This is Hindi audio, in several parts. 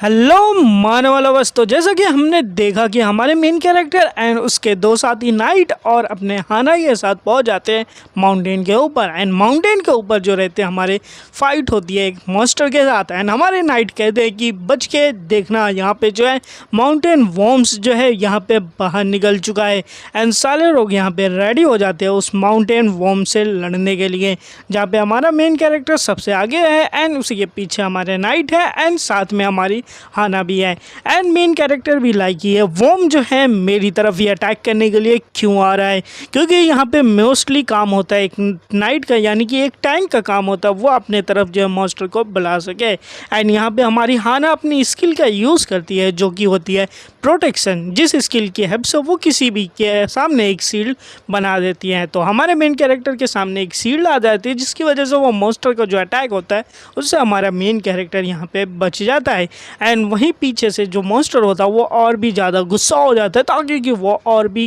हेलो मानव वाला बस। तो जैसा कि हमने देखा कि हमारे मेन कैरेक्टर एंड उसके दो साथी नाइट और अपने हाना के साथ पहुंच जाते हैं माउंटेन के ऊपर। एंड माउंटेन के ऊपर जो रहते हैं हमारे फाइट होती है एक मॉन्स्टर के साथ। एंड हमारे नाइट कहते हैं कि बच के देखना, यहाँ पे जो है माउंटेन वॉर्म्स जो है यहाँ पे बाहर निकल चुका है। एंड सारे लोग यहाँ पे रेडी हो जाते हैं उस माउंटेन वॉर्म से लड़ने के लिए, जहाँ पे हमारा मेन कैरेक्टर सबसे आगे है एंड उसी के पीछे हमारे नाइट है एंड साथ में हमारी हाना भी है। एंड मेन कैरेक्टर भी लाइक ये वॉर्म जो है मेरी तरफ ही अटैक करने के लिए क्यों आ रहा है, क्योंकि यहाँ पे मोस्टली काम होता है एक नाइट का, यानी कि एक टैंक का काम होता है वो अपने तरफ जो है मॉन्स्टर को बुला सके। एंड यहाँ पे हमारी हाना अपनी स्किल का यूज़ करती है जो कि होती है प्रोटेक्शन, जिस स्किल की हेल्प से वो किसी भी के सामने एक शील्ड बना देती है। तो हमारे मेन कैरेक्टर के सामने एक शील्ड आ जाती है जिसकी वजह से वो मॉन्स्टर का जो अटैक होता है उससे हमारा मेन कैरेक्टर यहाँ पे बच जाता है। एंड वहीं पीछे से जो मॉन्स्टर होता है वो और भी ज़्यादा गुस्सा हो जाता है ताकि कि वो और भी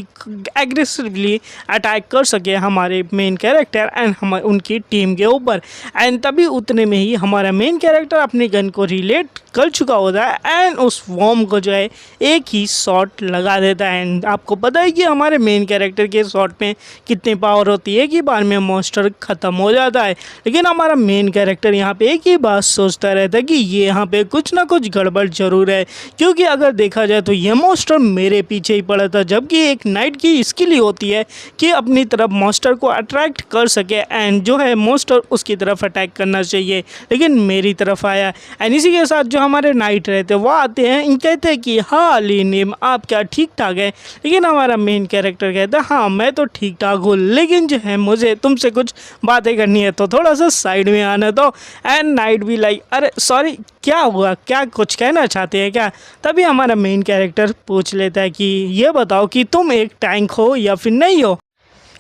एग्रेसिवली अटैक कर सके हमारे मेन कैरेक्टर एंड हम उनकी टीम के ऊपर। एंड तभी उतने में ही हमारा मेन कैरेक्टर अपनी गन को रिलेट कर चुका होता है एंड उस वॉर्म को जो है एक ही शॉट लगा देता है। एंड आपको पता है कि हमारे मेन कैरेक्टर के शॉट में कितनी पावर होती है कि बार में मॉन्स्टर ख़त्म हो जाता है। लेकिन हमारा मेन कैरेक्टर यहाँ पे एक ही बात सोचता रहता है कि ये यहाँ पे कुछ ना कुछ गड़बड़ जरूर है, क्योंकि अगर देखा जाए तो ये मॉन्स्टर मेरे पीछे ही पड़ा था, जबकि एक नाइट की स्किल ही होती है कि अपनी तरफ मॉन्स्टर को अट्रैक्ट कर सके एंड जो है मॉन्स्टर उसकी तरफ अटैक करना चाहिए, लेकिन मेरी तरफ आया। एंड इसी के साथ जो हमारे नाइट रहते हैं वो आते हैं, इन कहते हैं कि हाँ लीनियम आप क्या ठीक ठाक है। लेकिन हमारा मेन कैरेक्टर कहता है हाँ मैं तो ठीक ठाक हूँ, लेकिन जो है मुझे तुमसे कुछ बातें करनी है तो थोड़ा सा साइड में आना दो। एंड नाइट भी लाइक अरे सॉरी क्या हुआ, क्या कुछ कहना चाहते हैं क्या। तभी हमारा मेन कैरेक्टर पूछ लेता है कि ये बताओ कि तुम एक टैंक हो या फिर नहीं हो।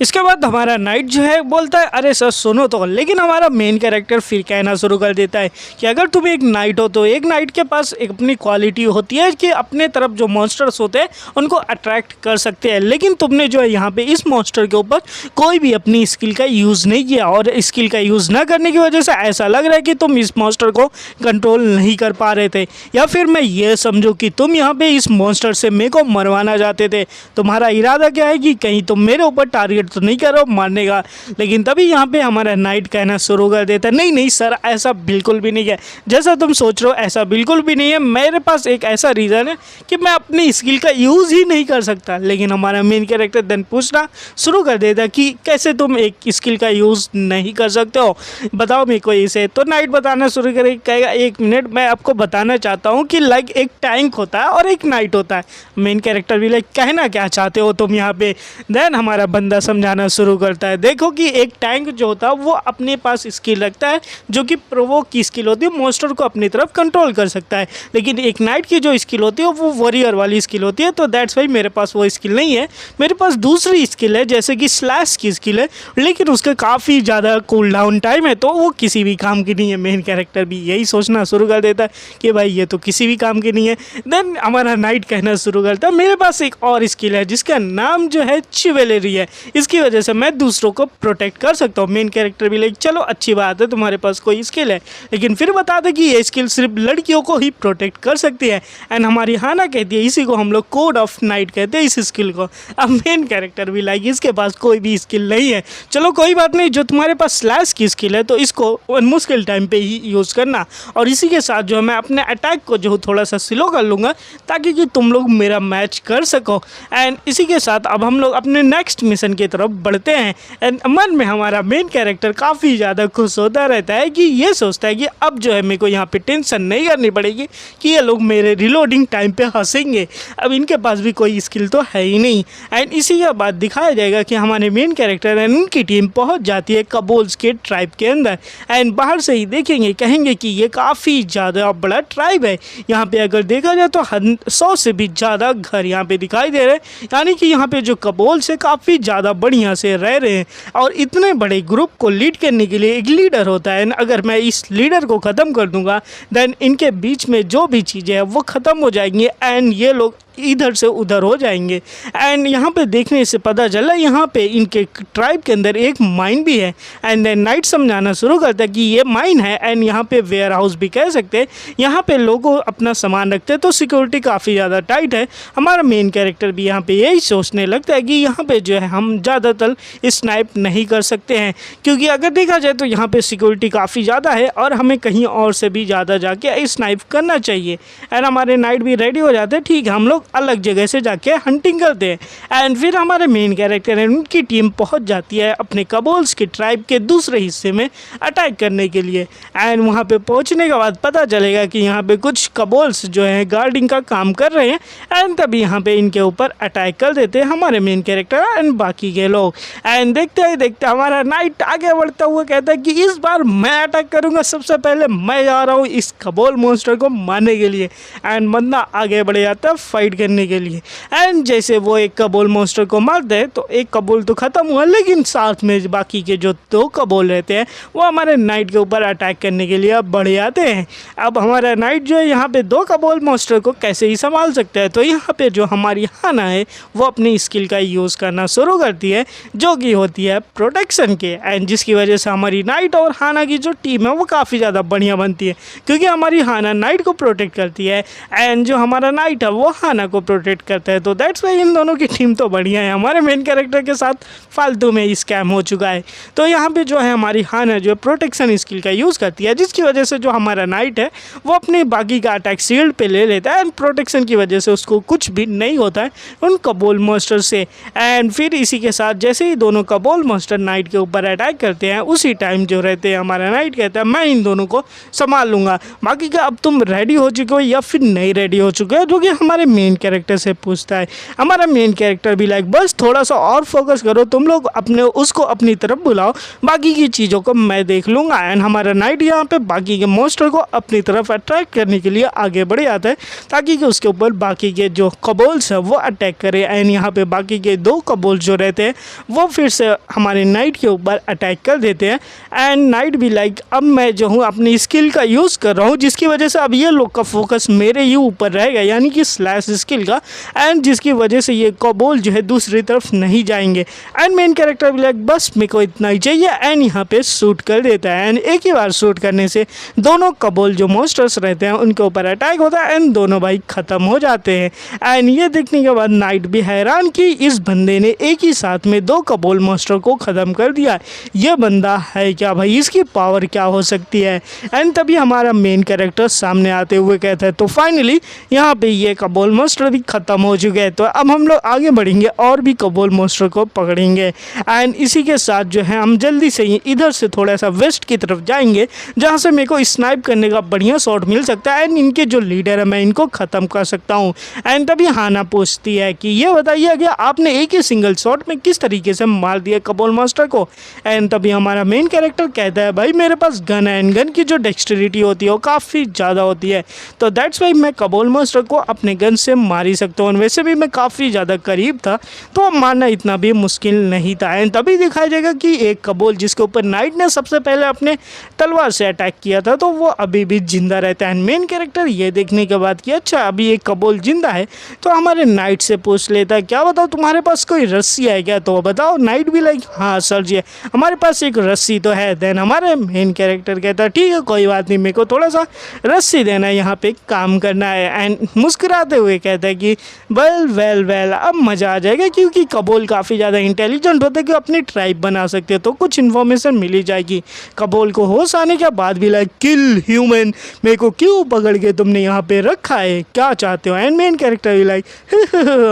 इसके बाद हमारा नाइट जो है बोलता है अरे सर सुनो तो, लेकिन हमारा मेन कैरेक्टर फिर कहना शुरू कर देता है कि अगर तुम एक नाइट हो तो एक नाइट के पास एक अपनी क्वालिटी होती है कि अपने तरफ जो मॉन्स्टर्स होते हैं उनको अट्रैक्ट कर सकते हैं, लेकिन तुमने जो है यहाँ पे इस मॉन्स्टर के ऊपर कोई भी अपनी स्किल का यूज़ नहीं किया और स्किल का यूज़ ना करने की वजह से ऐसा लग रहा है कि तुम इस मॉन्स्टर को कंट्रोल नहीं कर पा रहे थे, या फिर मैं ये समझूँ कि तुम यहाँ पे इस मॉन्स्टर से मेरे को मरवाना चाहते थे। तुम्हारा इरादा क्या है कि कहीं तुम मेरे ऊपर टारगेट तो नहीं करो मारने का। लेकिन तभी यहाँ पे हमारा नाइट कहना शुरू कर देता है नहीं नहीं सर ऐसा बिल्कुल भी नहीं है, जैसा तुम सोच रहे हो ऐसा बिल्कुल भी नहीं है, मेरे पास एक ऐसा रीज़न है कि मैं अपनी स्किल का यूज़ ही नहीं कर सकता। लेकिन हमारा मेन कैरेक्टर देन पूछना शुरू कर देता कि कैसे तुम एक स्किल का यूज़ नहीं कर सकते हो, बताओ मेरे को इसे। तो नाइट बताना शुरू करे, कहेगा एक मिनट मैं आपको बताना चाहता हूँ कि लाइक एक टैंक होता है और एक नाइट होता है। मेन कैरेक्टर भी लाइक कहना क्या चाहते हो तुम यहाँ पे। देन हमारा बंदा समझाना शुरू करता है देखो कि एक टैंक जो होता है वो अपने पास स्किल रखता है जो कि प्रोवोक की स्किल होती है, मॉन्स्टर को अपनी तरफ कंट्रोल कर सकता है। लेकिन एक नाइट की जो स्किल होती है वो वॉरियर वाली स्किल होती है, तो दैट्स वाई मेरे पास वो स्किल नहीं है। मेरे पास दूसरी स्किल है जैसे कि स्लैश की स्किल है, लेकिन उसका काफ़ी ज़्यादा कूल डाउन टाइम है तो वो किसी भी काम की नहीं है। मेन कैरेक्टर भी यही सोचना शुरू कर देता है कि भाई ये तो किसी भी काम की नहीं है। देन हमारा नाइट कहना शुरू करता है मेरे पास एक और स्किल है जिसका नाम जो है चिवेलरी है, इसकी वजह से मैं दूसरों को प्रोटेक्ट कर सकता हूँ। मेन कैरेक्टर भी लाइक चलो अच्छी बात है तुम्हारे पास कोई स्किल है, लेकिन फिर बता दे कि ये स्किल सिर्फ लड़कियों को ही प्रोटेक्ट कर सकती है। एंड हमारी हाना कहती है इसी को हम लोग कोड ऑफ नाइट कहते हैं इस स्किल को। अब मेन कैरेक्टर भी लाइक इसके पास कोई भी स्किल नहीं है, चलो कोई बात नहीं, जो तुम्हारे पास स्लैश की स्किल है तो इसको मुश्किल टाइम पे ही यूज़ करना, और इसी के साथ जो है मैं अपने अटैक को जो थोड़ा सा स्लो कर लूँगा ताकि कि तुम लोग मेरा मैच कर सको। एंड इसी के साथ अब हम लोग अपने नेक्स्ट मिशन की तरफ बढ़ते हैं। एंड मन में हमारा मेन कैरेक्टर काफ़ी ज़्यादा खुश होता रहता है कि ये सोचता है कि अब जो है मेरे को यहाँ पे टेंशन नहीं करनी पड़ेगी कि ये लोग मेरे रिलोडिंग टाइम पे हंसेंगे, अब इनके पास भी कोई स्किल तो है ही नहीं। एंड इसी के बाद दिखाया जाएगा कि हमारे मेन कैरेक्टर एंड उनकी टीम पहुँच जाती है कबोल्स के ट्राइब के अंदर। एंड बाहर से ही देखेंगे कहेंगे कि ये काफ़ी ज़्यादा बड़ा ट्राइब है, यहाँ पे अगर देखा जाए तो 100 से भी ज़्यादा घर यहाँ पे दिखाई दे रहे हैं, यानी कि यहाँ पे जो कबोल्स है काफ़ी ज़्यादा बढ़िया से रह रहे हैं। और इतने बड़े ग्रुप को लीड करने के लिए एक लीडर होता है, अगर मैं इस लीडर को ख़त्म कर दूंगा देन इनके बीच में जो भी चीज़ें हैं वो ख़त्म हो जाएंगी एंड ये लोग इधर से उधर हो जाएंगे। एंड यहाँ पे देखने से पता चला यहाँ पे इनके ट्राइब के अंदर एक माइन भी है। एंड देन नाइट समझाना शुरू करता है कि ये माइन है एंड यहाँ पे वेयर हाउस भी कह सकते हैं, यहाँ पे लोग अपना सामान रखते हैं तो सिक्योरिटी काफ़ी ज़्यादा टाइट है। हमारा मेन कैरेक्टर भी यहाँ पे यही सोचने लगता है कि यहाँ पे जो है हम ज़्यादातर स्नाइप नहीं कर सकते हैं, क्योंकि अगर देखा जाए तो यहाँ पे सिक्योरिटी काफ़ी ज़्यादा है और हमें कहीं और से भी ज़्यादा जाके स्नाइप करना चाहिए। एंड हमारे नाइट भी रेडी हो जाते हैं, ठीक है हम लोग अलग जगह से जाके हंटिंग करते हैं। एंड फिर हमारे मेन कैरेक्टर है उनकी टीम पहुँच जाती है अपने कबोल्स की ट्राइब के दूसरे हिस्से में अटैक करने के लिए। एंड वहाँ पे पहुँचने के बाद पता चलेगा कि यहाँ पे कुछ कबोल्स जो है गार्डिंग का काम कर रहे हैं। एंड तभी यहाँ पे इनके ऊपर अटैक कर देते हैं हमारे मेन कैरेक्टर एंड बाकी के लोग। एंड देखते ही देखते हमारा नाइट आगे बढ़ता हुआ कहता है कि इस बार मैं अटैक करूँगा, सबसे पहले मैं जा रहा हूँ इस कबोल मॉन्स्टर को मारने के लिए। एंड बंदा आगे बढ़ जाता है फाइट करने के लिए। एंड जैसे वो एक कबोल मॉन्स्टर को मारते हैं तो एक कबोल तो ख़त्म हुआ, लेकिन साथ में बाकी के जो दो कबोल रहते हैं वो हमारे नाइट के ऊपर अटैक करने के लिए अब बढ़ जाते हैं। अब हमारा नाइट जो है यहाँ पे दो कबोल मॉन्स्टर को कैसे ही संभाल सकता है, तो यहाँ पे जो हमारी हाना है वो अपनी स्किल का यूज़ करना शुरू करती है जो कि होती है प्रोटेक्शन के। एंड जिसकी वजह से हमारी नाइट और हाना की जो टीम है वो काफ़ी ज़्यादा बढ़िया बनती है, क्योंकि हमारी हाना नाइट को प्रोटेक्ट करती है एंड जो हमारा नाइट है वो हाना को प्रोटेक्ट करता है। तो दैट्स वाई इन दोनों की टीम तो बढ़िया है। हमारे मेन कैरेक्टर के साथ फालतू में स्कैम हो चुका है। तो यहाँ पे जो है हमारी हाना जो है प्रोटेक्शन स्किल का यूज़ करती है, जिसकी वजह से जो हमारा नाइट है वो अपने बाकी का अटैक शील्ड पे ले लेता है एंड प्रोटेक्शन की वजह से उसको कुछ भी नहीं होता है उन कबोल मॉन्स्टर से। एंड फिर इसी के साथ जैसे ही दोनों कबोल मॉन्स्टर नाइट के ऊपर अटैक करते हैं उसी टाइम जो रहते हैं हमारा नाइट कहता है मैं इन दोनों को संभाल लूँगा, बाकी का अब तुम रेडी हो चुके हो या फिर नहीं रेडी हो चुके हो, जो कि हमारे मेन कैरेक्टर से पूछता है। हमारा मेन कैरेक्टर भी लाइक बस थोड़ा सा और फोकस करो, तुम लोग अपने उसको अपनी तरफ बुलाओ, बाकी की चीज़ों को मैं देख लूँगा। एंड हमारा नाइट यहाँ पे बाकी के मॉन्स्टर को अपनी तरफ अट्रैक्ट करने के लिए आगे बढ़ जाता है ताकि कि उसके ऊपर बाकी के जो कबोल्स है वो अटैक करे। एंड यहाँ पे बाकी के दो कबोल्स जो रहते हैं वो फिर से हमारे नाइट के ऊपर अटैक कर देते हैं। एंड नाइट भी लाइक अब मैं जो हूँ अपनी स्किल का यूज़ कर रहा हूँ, जिसकी वजह से अब ये लोग का फोकस मेरे ही ऊपर रहेगा, यानी कि स्लैश स्किल का। एंड जिसकी वजह से ये कबोल जो है दूसरी तरफ नहीं जाएंगे। एंड मेन कैरेक्टर भी लाइक बस मेरे को इतना ही चाहिए एंड यहाँ पे शूट कर देता है। एंड एक ही बार शूट करने से दोनों कबोल जो मॉन्स्टर्स रहते हैं उनके ऊपर अटैक होता है एंड दोनों भाई ख़त्म हो जाते हैं। एंड ये देखने के बाद नाइट भी हैरान कि इस बंदे ने एक ही साथ में दो कबोल मॉन्स्टर को ख़त्म कर दिया, ये बंदा है क्या भाई, इसकी पावर क्या हो सकती है। एंड तभी हमारा मेन कैरेक्टर सामने आते हुए कहता है तो फाइनली यहाँ पे ये कबोल मॉन्स्टर भी ख़त्म हो चुके हैं, तो अब हम लोग आगे बढ़ेंगे और भी कबोल मॉन्स्टर को पकड़ेंगे। एंड इसी के साथ जो है हम जल्दी से ही इधर से थोड़ा सा वेस्ट की तरफ जाएंगे जहाँ से मेरे को स्नाइप करने का बढ़िया शॉट मिल सकता है एंड इनके जो लीडर है मैं इनको ख़त्म कर सकता हूँ। एंड तभी हाना पूछती है कि ये बताइए कि आपने एक ही सिंगल शॉट में किस तरीके से मार दिया कबोल मास्टर को। एंड तभी हमारा मेन कैरेक्टर कहता है भाई मेरे पास गन है एंड गन की जो डेक्सटेरिटी होती है वो काफ़ी ज़्यादा होती है, तो दैट्स वाई मैं कबोल मास्टर को अपने गन से मार ही सकता हूँ। वैसे भी मैं काफ़ी ज़्यादा करीब था तो मारना इतना भी मुश्किल नहीं था। एंड तभी दिखाया जाएगा कि एक कबोल जिसके ऊपर नाइट ने सबसे पहले अपने तलवार से अटैक किया था तो वो अभी भी जिंदा रहता है। एंड मेन कैरेक्टर ये देखने के बाद कि अच्छा अभी एक कबोल जिंदा है तो हमारे नाइट से पूछ लेता है क्या बताओ तुम्हारे पास कोई रस्सी है क्या, तो बताओ। नाइट भी लाइक हाँ सर जी हमारे पास एक रस्सी तो है। देन हमारे मेन कैरेक्टर कहता है ठीक है कोई बात नहीं, मेरे को थोड़ा सा रस्सी देना है, यहाँ पे काम करना है। एंड मुस्कुराते हुए कहता है कि वेल अब मज़ा आ जाएगा, क्योंकि कबोल काफ़ी ज़्यादा इंटेलिजेंट होते हैं कि अपनी ट्राइब बना सकते हैं तो कुछ इन्फॉर्मेशन मिली जाएगी। कबोल को होश आने के बाद भी लाइक किल ह्यूमन, मेरे को क्यों पकड़ के तुमने यहाँ पे रखा है, क्या चाहते हो। एंड मेन कैरेक्टर भी लाइक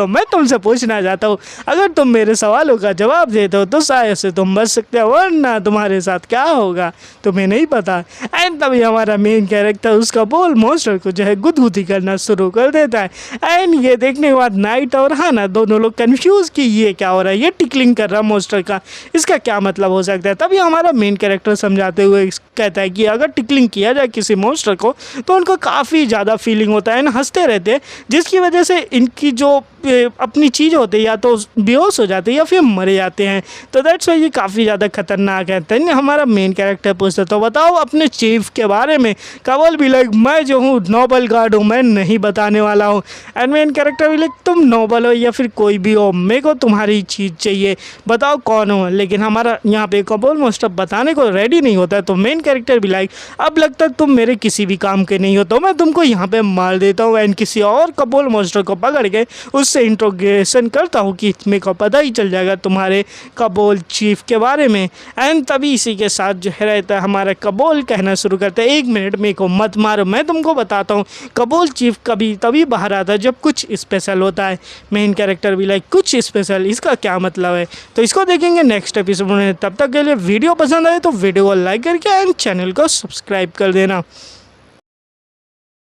मैं तुमसे पूछना चाहता हूँ अगर तुम मेरे सवालों का जवाब देते हो तो शायद से तुम बच सकते हो, वरना तुम्हारे साथ क्या होगा तुम्हें नहीं पता। एंड तभी हमारा मेन कैरेक्टर उस कबोल मॉन्स्टर को जो है गुदगुदी करना शुरू कर देता है। एंड ये देखने के बाद नाइट और हाना दोनों लोग कंफ्यूज कि ये क्या हो रहा है, ये टिकलिंग कर रहा है मॉन्स्टर का, इसका क्या मतलब हो सकता है। तभी हमारा मेन कैरेक्टर समझाते हुए कहता है कि अगर टिकलिंग किया जाए किसी मॉन्स्टर को तो उनको काफ़ी ज़्यादा फीलिंग होता है ना, हंसते रहते हैं, जिसकी वजह से इनकी जो अपनी चीज़ होती है या तो बेहोश हो जाते हैं या फिर मरे जाते हैं। तो दैट्स वाई ये काफ़ी ज़्यादा खतरनाक है। तो हमारा मेन कैरेक्टर पूछता तो बताओ अपने चीफ के बारे में। कबोल भी लाइक मैं जो हूँ नोबल गार्ड हूँ, मैं नहीं बताने वाला हूँ। एंड मेन कैरेक्टर भी लाइक तुम नोबल हो या फिर कोई भी हो, मेरे को तुम्हारी चीज़ चाहिए, बताओ कौन हो। लेकिन हमारा यहाँ पे कपोल मोस्ट बताने को रेडी नहीं होता है। तो मेन कैरेक्टर भी लाइक अब लगता है तुम मेरे किसी भी काम के नहीं हो, तो मैं तुमको यहाँ पे मार देता हूँ एंड किसी और कपोल मोस्टर को पकड़ के उससे इंट्रोगेशन करता हूँ कि मेरे को पता ही चल जाएगा तुम्हारे कपोल चीफ के बारे में। एंड तभी इसी के साथ जो है रहता है हमारा कपोल कहना शुरू करता है, 1 मिनट मेरे को मत मारो, मैं तुमको बताता हूँ। कपोल चीफ कभी तभी बाहर आता है जब कुछ स्पेशल होता है। मेन कैरेक्टर भी लाइक कुछ स्पेशल, इसका क्या मतलब है, तो इसको देखेंगे नेक्स्ट एपिसोड में। तब तक के लिए वीडियो पसंद आए तो वीडियो को लाइक करके एंड चैनल को सब्सक्राइब कर देना।